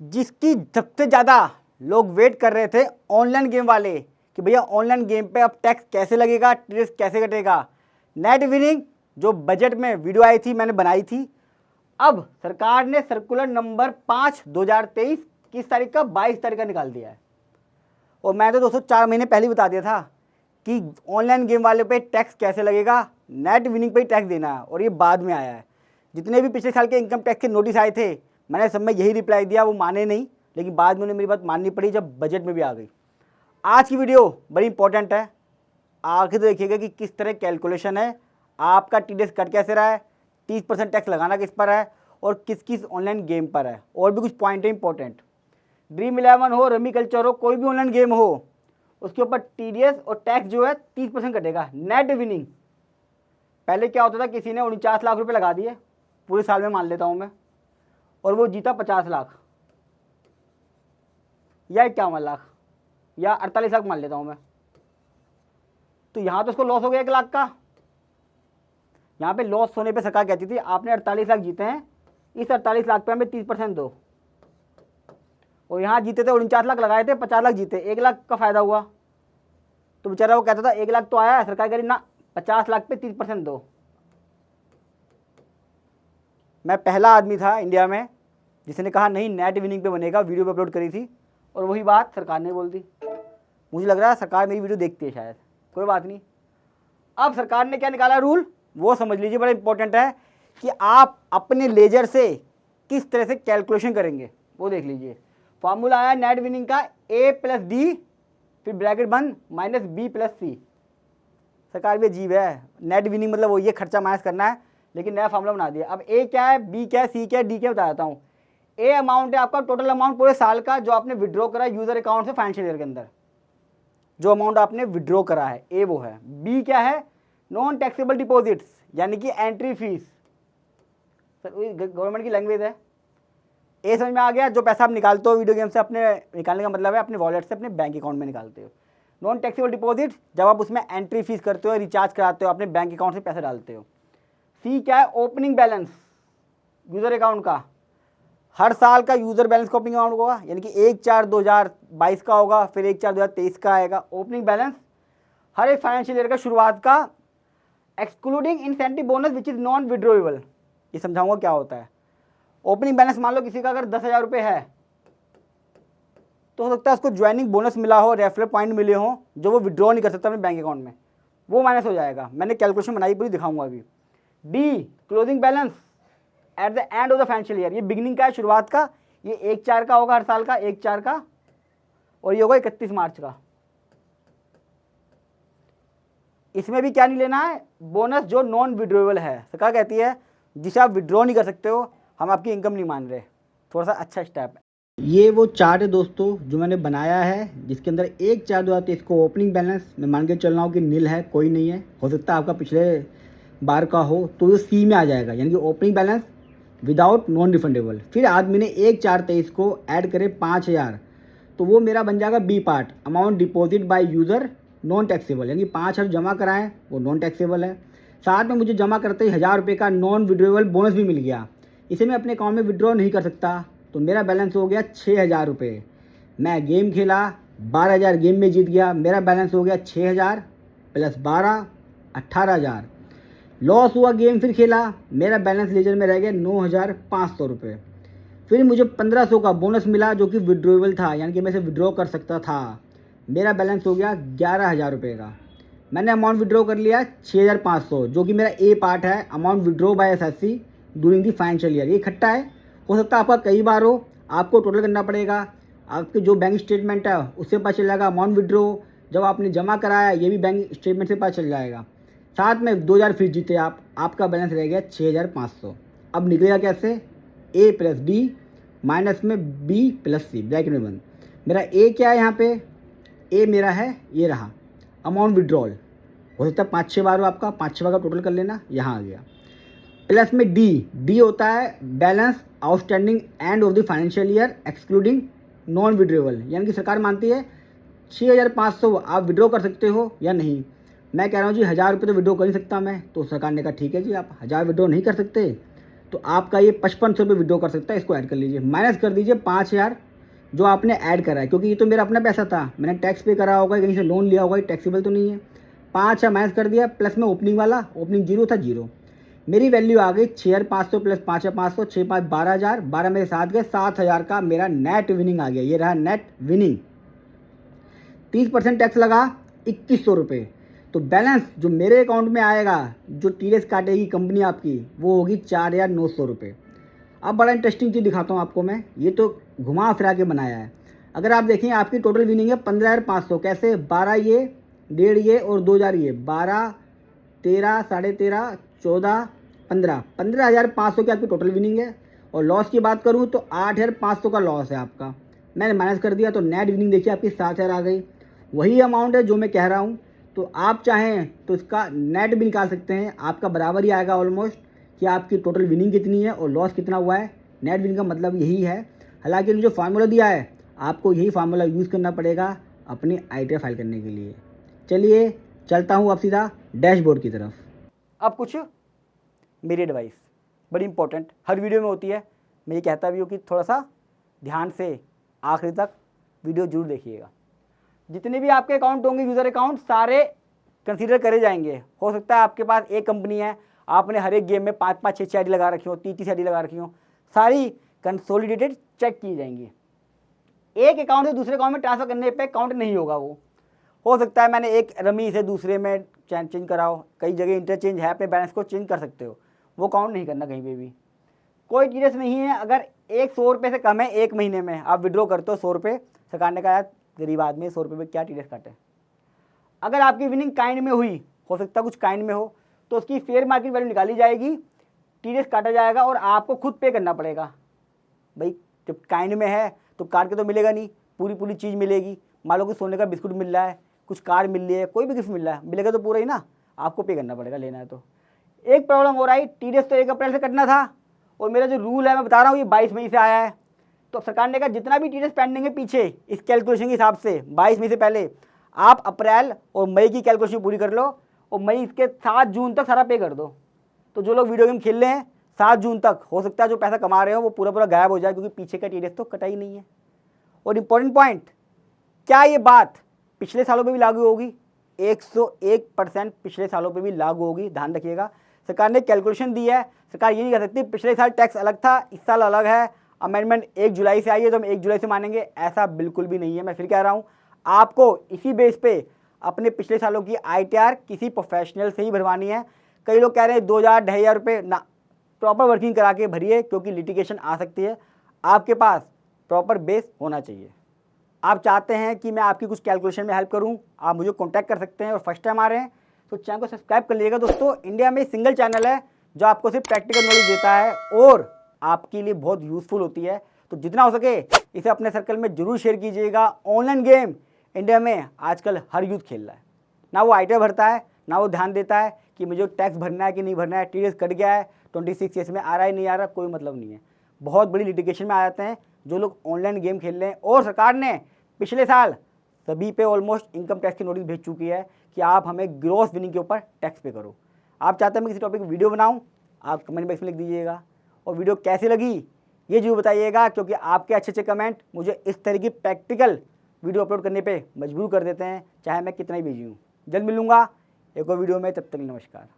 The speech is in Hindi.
जिसकी सबसे ज़्यादा लोग वेट कर रहे थे ऑनलाइन गेम वाले कि भैया ऑनलाइन गेम पे अब टैक्स कैसे लगेगा, टैक्स कैसे कटेगा। नेट विनिंग जो बजट में वीडियो आई थी मैंने बनाई थी, अब सरकार ने सर्कुलर नंबर 5/2023 किस तारीख का 22 तारीख का निकाल दिया है। और मैंने तो दोस्तों 4 महीने पहले ही बता दिया था कि ऑनलाइन गेम वाले पे टैक्स कैसे लगेगा, नेट विनिंग पे ही टैक्स देना है, और ये बाद में आया है। जितने भी पिछले साल के इनकम टैक्स के नोटिस आए थे मैंने सब में यही रिप्लाई दिया, वो माने नहीं, लेकिन बाद में उन्हें मेरी बात माननी पड़ी जब बजट में भी आ गई। आज की वीडियो बड़ी इंपॉर्टेंट है, आखिर तो देखिएगा कि किस तरह कैलकुलेशन है, आपका टीडीएस कट कैसे रहा है, 30% टैक्स लगाना किस पर है और किस किस ऑनलाइन गेम पर है, और भी कुछ पॉइंट है इंपॉर्टेंट। ड्रीम 11 हो, रमी कल्चर हो, कोई भी ऑनलाइन गेम हो, उसके ऊपर टीडीएस और टैक्स जो है 30% कटेगा। नेट विनिंग पहले क्या होता था, किसी ने 49 लाख रुपए लगा दिए पूरे साल में, मान लेता हूँ मैं, और वो जीता 50 लाख या 51 लाख या 48 लाख मान लेता हूँ मैं, तो यहाँ तो उसको लॉस हो गया 1 लाख का। यहाँ पे लॉस होने पे सरकार कहती थी आपने 48 लाख जीते हैं, इस 48 लाख पे हमें 30% दो, और यहाँ जीते थे 49 लाख लगाए थे, 50 लाख जीते, 1 लाख का फायदा हुआ। तो बेचारा वो कहता था 1 लाख तो आया है, सरकार कह रही ना 50 लाख पे 30% दो। मैं पहला आदमी था इंडिया में जिसने कहा नहीं नेट विनिंग पे बनेगा, वीडियो पे अपलोड करी थी, और वही बात सरकार ने बोल दी। मुझे लग रहा है सरकार मेरी वीडियो देखती है शायद, कोई बात नहीं। अब सरकार ने क्या निकाला रूल वो समझ लीजिए, बड़ा इंपॉर्टेंट है कि आप अपने लेजर से किस तरह से कैलकुलेशन करेंगे वो देख लीजिए। फॉर्मूला आया नेट विनिंग का A+D फिर ब्रैकेट बंद -B+C। सरकार भी अजीब है, नेट विनिंग मतलब वो ये खर्चा माइनस करना है, लेकिन नया फॉर्मूला बना दिया। अब A क्या है, B क्या है, C क्या है, D क्या बता देता हूँ। A अमाउंट है आपका टोटल अमाउंट पूरे साल का जो आपने विड्रॉ करा यूजर अकाउंट से फाइनेंशियल ईयर के अंदर, जो अमाउंट आपने विड्रॉ करा है, ए वो है। बी क्या है, नॉन टैक्सेबल डिपॉजिट्स यानी कि एंट्री फीस, गवर्नमेंट की लैंग्वेज है। ए समझ में आ गया, जो पैसा आप निकालते हो वीडियो गेम से, अपने निकालने का मतलब है अपने वॉलेट से अपने बैंक अकाउंट में निकालते हो। नॉन टैक्सेबल डिपॉजिट जब आप उसमें एंट्री फीस करते हो, रिचार्ज कराते हो, अपने बैंक अकाउंट से पैसे डालते हो। सी क्या है, ओपनिंग बैलेंस यूजर अकाउंट का, हर साल का यूजर बैलेंस का ओपनिंग अमाउंट होगा, यानी कि 1/4/2022 का होगा, फिर 1/4/2023 का आएगा ओपनिंग बैलेंस हर एक फाइनेंशियल ईयर का शुरुआत का, excluding incentive bonus which is non withdrawable. ये समझाऊंगा क्या होता है। ओपनिंग बैलेंस मान लो किसी का अगर 10,000 रुपये है, तो हो सकता है उसको ज्वाइनिंग बोनस मिला हो, रेफरल पॉइंट मिले हो, जो वो विड्रॉ नहीं कर सकता अपने बैंक अकाउंट में, वो माइनस हो जाएगा। मैंने कैलकुलेशन बनाई पूरी, दिखाऊंगा अभी। D closing balance at the end of the financial year, ये बिगिनिंग का है, शुरुआत का, ये 1/4 का होगा हर साल का, 1/4 का, और ये होगा 31 मार्च का। इसमें भी क्या नहीं लेना है, बोनस जो नॉन विड्रॉएबल है। सरकार कहती है जिसे आप विड्रॉ नहीं कर सकते हो, हम आपकी इनकम नहीं मान रहे, थोड़ा सा अच्छा स्टेप है। ये वो चार्ट है दोस्तों जो मैंने बनाया है, जिसके अंदर 1/4/2023 को ओपनिंग बैलेंस मैं मान के चल रहा हूँ कि नील है, कोई नहीं है, हो सकता है आपका पिछले बार का हो, तो वो सी में आ जाएगा, यानी कि opening balance without non refundable. फिर आदमी ने 1/4/23 को ऐड करे 5,000, तो वो मेरा बन जाएगा B part, amount deposit by user non taxable, यानी 5,000 जमा कराएं वो नॉन टैक्सेबल है। साथ में मुझे जमा करते ही 1,000 रुपये का नॉन विड्रॉएबल बोनस भी मिल गया, इसे मैं अपने अकाउंट में विड्रॉ नहीं कर सकता, तो मेरा बैलेंस हो गया 6,000 रुपये। मैं गेम खेला, 12,000 गेम में जीत गया, मेरा बैलेंस हो गया 6,000 + 12 18,000। लॉस हुआ, गेम फिर खेला, मेरा बैलेंस लेजर में रह गया 9,500 रुपये। फिर मुझे 1,500 का बोनस मिला जो कि विड्रॉएबल था, यानी कि मैं इसे विड्रॉ कर सकता था, मेरा बैलेंस हो गया 11,000 रुपये का। मैंने अमाउंट विड्रॉ कर लिया 6,500, जो कि मेरा ए पार्ट है, amount withdraw by SSC during the financial year. ये इकट्ठा है, हो सकता है आपका कई बार हो, आपको टोटल करना पड़ेगा, आपके जो बैंक स्टेटमेंट है उससे पता चल जाएगा, अमाउंट विड्रॉ जब आपने जमा कराया ये भी बैंक स्टेटमेंट से पता चल जाएगा। साथ में 2,000 फिर जीते आप, आपका बैलेंस रह गया 6,500। अब निकलेगा कैसे, A+D माइनस में B+C ब्रैकेट में बंद। मेरा ए क्या है यहाँ पे, ए मेरा है ये रहा अमाउंट विड्रॉल, हो सकता है 5-6 बार हो आपका, 5-6 बार का टोटल कर लेना, यहाँ आ गया। प्लस में डी होता है balance outstanding end of the financial year excluding non withdrawable, यानी कि सरकार मानती है 6,500 आप विड्रॉ कर सकते हो या नहीं। मैं कह रहा हूँ जी 1,000 रुपये तो विड्रॉ कर ही सकता मैं, तो सरकार ने कहा ठीक है जी आप 1,000 विड्रॉ नहीं कर सकते, तो आपका ये 5500 रुपये विड्रॉ कर सकता है। इसको ऐड कर लीजिए, माइनस कर दीजिए 5000 जो आपने ऐड करा है, क्योंकि ये तो मेरा अपना पैसा था, मैंने टैक्स पे करा होगा, कहीं से लोन लिया होगा, ये टैक्सेबल तो नहीं है। 5000 माइनस कर दिया, प्लस में ओपनिंग वाला, ओपनिंग जीरो था, जीरो। मेरी वैल्यू आ गई 6500 प्लस 5500, 6 5 12000, 12 मेरे साथ गए, 7000 का मेरा नेट विनिंग आ गया। ये रहा नेट विनिंग। 30% टैक्स लगा 2100 रुपये। तो बैलेंस जो मेरे अकाउंट में आएगा, जो टीडीएस काटेगी कंपनी आपकी, वो होगी 4900 रुपये। अब बड़ा इंटरेस्टिंग चीज़ दिखाता हूँ आपको मैं, ये तो घुमा फिरा के बनाया है। अगर आप देखें आपकी टोटल विनिंग है 15500। कैसे? 12 ये, 1.5 ये और 2000 ये, 12, 13, 13.5, 14, 15,500 की आपकी टोटल विनिंग है। और लॉस की बात करूँ तो 8500 का लॉस है आपका। मैंने माइनस कर दिया तो नेट विनिंग देखिए आपकी 7000 आ गई। वही अमाउंट है जो मैं कह रहा हूँ। तो आप चाहें तो इसका नेट भी निकाल सकते हैं, आपका बराबर ही आएगा ऑलमोस्ट, कि आपकी टोटल विनिंग कितनी है और लॉस कितना हुआ है। नेट विनिंग का मतलब यही है। हालांकि जो फार्मूला दिया है आपको यही फार्मूला यूज़ करना पड़ेगा अपनी ITR फाइल करने के लिए। चलिए चलता हूँ अब सीधा डैशबोर्ड की तरफ। अब कुछ मेरी एडवाइस बड़ी इंपॉर्टेंट हर वीडियो में होती है, मैं ये कहता भी हूँ कि थोड़ा सा ध्यान से आखिरी तक वीडियो जरूर देखिएगा। जितने भी आपके अकाउंट होंगे, यूज़र अकाउंट, सारे कंसीडर करे जाएंगे। हो सकता है आपके पास एक कंपनी है, आपने हर एक गेम में 5-5, 6-6 ID लगा रखी हो, 30-30 ID लगा रखी हो, सारी कंसोलिडेटेड चेक की जाएंगी। एक अकाउंट से दूसरे अकाउंट में ट्रांसफर करने पे काउंट नहीं होगा वो। हो सकता है मैंने एक रमी से दूसरे में चेंज कराओ, कई जगह इंटरचेंज है, अपने बैलेंस को चेंज कर सकते हो, वो काउंट नहीं करना कहीं पे भी। कोई टीडीएस नहीं है। अगर एक 100 रुपये से कम है एक महीने में, आप विड्रॉ करते हो 100 रुपये, सरकार ने कहा यार गरीब आदमी 100 रुपये में क्या टीडीएस काटे। अगर आपकी विनिंग काइंड में हुई, हो सकता है कुछ काइंड में हो, तो उसकी फेयर मार्केट वैल्यू निकाली जाएगी, टीडीएस काटा जाएगा और आपको खुद पे करना पड़ेगा। भाई जब काइंड में है तो काट के तो मिलेगा नहीं, पूरी चीज़ मिलेगी। मान लो कि सोने का बिस्कुट मिल रहा है, कुछ कार मिल रही है, कोई भी गिफ्ट मिल रहा है, मिलेगा तो पूरा ही ना, आपको पे करना पड़ेगा, लेना है तो। एक प्रॉब्लम हो रहा है, टीडीएस तो 1 अप्रैल से कटना था और मेरा जो रूल है मैं बता रहा हूँ ये 22 मई से आया है। तो सरकार ने कहा जितना भी टीडीएस पेंडिंग है पीछे, इस कैलकुलेशन के हिसाब से 22 मई से पहले आप अप्रैल और मई की कैलकुलेशन पूरी कर लो और मई इसके 7 जून तक सारा पे कर दो। तो जो लोग वीडियो गेम खेल रहे हैं 7 जून तक, हो सकता है जो पैसा कमा रहे हो वो पूरा गायब हो जाए, क्योंकि पीछे का टीडीएस तो कटा ही नहीं है। और इम्पोर्टेंट पॉइंट, क्या ये बात पिछले सालों पे भी लागू होगी? 101% पिछले सालों पे भी लागू होगी, ध्यान रखिएगा। सरकार ने कैलकुलेशन दी है, सरकार ये नहीं कह सकती पिछले साल टैक्स अलग था, इस साल अलग है, अमेंडमेंट 1 जुलाई से आई है तो हम 1 जुलाई से मानेंगे, ऐसा बिल्कुल भी नहीं है। मैं फिर कह रहा हूँ, आपको इसी बेस पे अपने पिछले सालों की ITR किसी प्रोफेशनल से ही भरवानी है। कई लोग कह रहे हैं 2000 2,500 रुपये ना, प्रॉपर वर्किंग करा के भरिए, क्योंकि लिटिगेशन आ सकती है। आपके पास प्रॉपर बेस होना चाहिए। आप चाहते हैं कि मैं आपकी कुछ कैलकुलेशन में हेल्प करूं, आप मुझे कांटेक्ट कर सकते हैं। और फर्स्ट टाइम आ रहे हैं तो चैनल को सब्सक्राइब कर लीजिएगा। दोस्तों, इंडिया में सिंगल चैनल है जो आपको सिर्फ प्रैक्टिकल नॉलेज देता है और आपके लिए बहुत यूज़फुल होती है। तो जितना हो सके इसे अपने सर्कल में जरूर शेयर कीजिएगा। ऑनलाइन गेम इंडिया में आजकल हर यूथ खेल रहा है, ना वो ITR भरता है, ना वो ध्यान देता है कि मुझे टैक्स भरना है कि नहीं भरना है, टीडीएस कट गया है 26 ईयर्स में, आ रहा है नहीं आ रहा, कोई मतलब नहीं है। बहुत बड़ी लिटिगेशन में आ जाते हैं जो लोग ऑनलाइन गेम खेल रहे हैं। और सरकार ने पिछले साल सभी पे ऑलमोस्ट इनकम टैक्स की नोटिस भेज चुकी है कि आप हमें ग्रॉस विनिंग के ऊपर टैक्स पे करो। आप चाहते हैं मैं किसी टॉपिक की वीडियो बनाऊं, आप कमेंट बॉक्स में लिख दीजिएगा। और वीडियो कैसी लगी ये जरूर बताइएगा, क्योंकि आपके अच्छे कमेंट मुझे इस तरह की प्रैक्टिकल वीडियो अपलोड करने पे मजबूर कर देते हैं, चाहे मैं कितना ही बिजी हूँ। जल्द मिलूंगा एक और वीडियो में, तब तक नमस्कार।